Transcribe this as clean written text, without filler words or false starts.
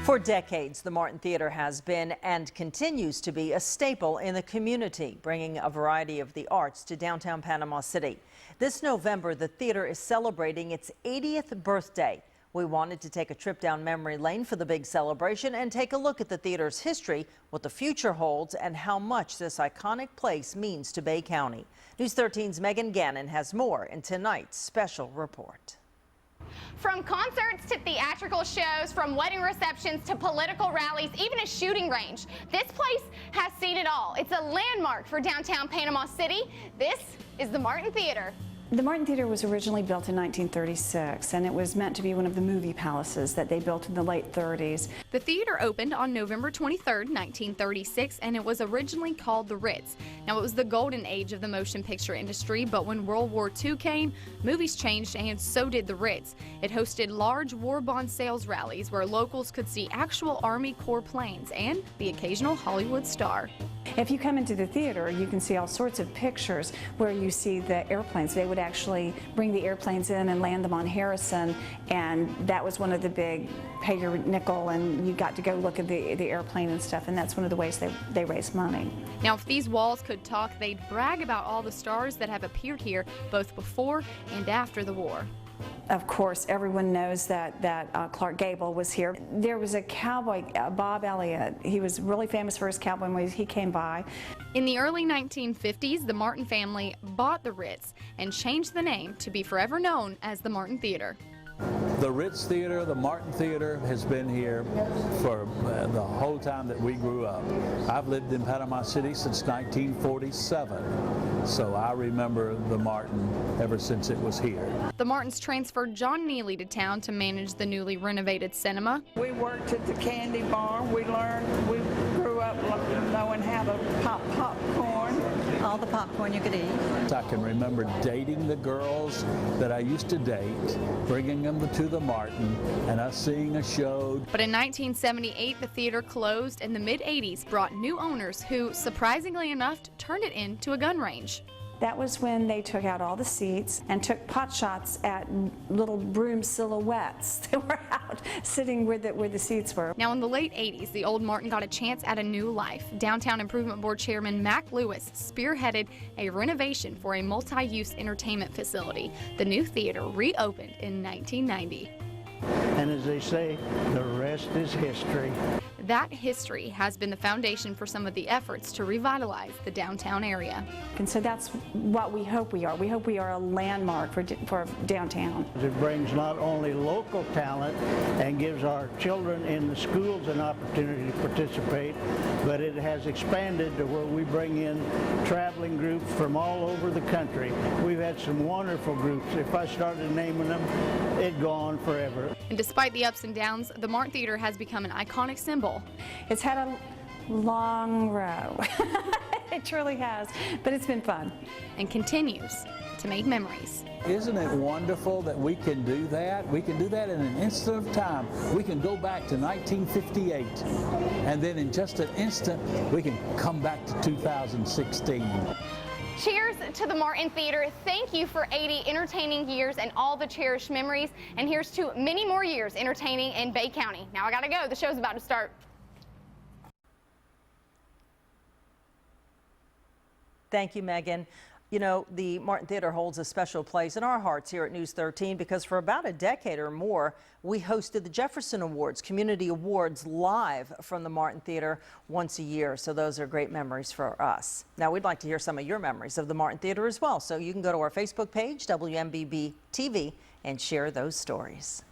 For decades, the Martin Theater has been and continues to be a staple in the community, bringing a variety of the arts to downtown Panama City. This November, the theater is celebrating its 80th birthday. We wanted to take a trip down memory lane for the big celebration and take a look at the theater's history, what the future holds, and how much this iconic place means to Bay County. News 13's Megan Gannon has more in tonight's special report. From concerts to theatrical shows, from wedding receptions to political rallies, even a shooting range, this place has seen it all. It's a landmark for downtown Panama City. This is the Martin Theater. The Martin Theater was originally built in 1936, and it was meant to be one of the movie palaces that they built in the late 30s. The theater opened on November 23, 1936, and it was originally called the Ritz. Now, it was the golden age of the motion picture industry, but when World War II came, movies changed, and so did the Ritz. It hosted large war bond sales rallies where locals could see actual Army Corps planes and the occasional Hollywood star. If you come into the theater, you can see all sorts of pictures where you see the airplanes. They would actually bring the airplanes in and land them on Harrison, and that was one of the big pay your nickel, and you got to go look at the airplane and stuff, and that's one of the ways they raise money. Now, if these walls could talk, they'd brag about all the stars that have appeared here both before and after the war. Of course, everyone knows that Clark Gable was here. There was a cowboy, Bob Elliott. He was really famous for his cowboy movies. He came by. In the early 1950s, the Martin family bought the Ritz and changed the name to be forever known as the Martin Theater. The Ritz Theater, the Martin Theater, has been here for the whole time that we grew up. I've lived in Panama City since 1947, so I remember the Martin ever since it was here. The Martins transferred John Neely to town to manage the newly renovated cinema. We worked at the candy bar. We grew up knowing how to pop popcorn. All the popcorn you could eat. I can remember dating the girls that I used to date, bringing them to the Martin, and us seeing a show. But in 1978, the theater closed, and the mid-80s brought new owners who, surprisingly enough, turned it into a gun range. That was when they took out all the seats and took pot shots at little broom silhouettes that were out sitting where the seats were. Now, in the late 80s, the old Martin got a chance at a new life. Downtown Improvement Board Chairman Mac Lewis spearheaded a renovation for a multi-use entertainment facility. The new theater reopened in 1990. And as they say, the rest is history. That history has been the foundation for some of the efforts to revitalize the downtown area. And so that's what we hope we are. We hope we are a landmark for downtown. It brings not only local talent and gives our children in the schools an opportunity to participate, but it has expanded to where we bring in traveling groups from all over the country. We've had some wonderful groups. If I started naming them, it'd go on forever. And despite the ups and downs, the Martin Theater has become an iconic symbol. It's had a long row. It truly has, but it's been fun. And continues to make memories. Isn't it wonderful that we can do that? We can do that in an instant of time. We can go back to 1958, and then in just an instant, we can come back to 2016. Cheers to the Martin Theater. Thank you for 80 entertaining years and all the cherished memories. And here's to many more years entertaining in Bay County. Now I gotta go. The show's about to start. Thank you, Megan. You know, the Martin Theater holds a special place in our hearts here at News 13 because for about a decade or more, we hosted the Jefferson Awards, Community Awards, live from the Martin Theater once a year. So those are great memories for us. Now, we'd like to hear some of your memories of the Martin Theater as well. So you can go to our Facebook page, WMBB TV, and share those stories.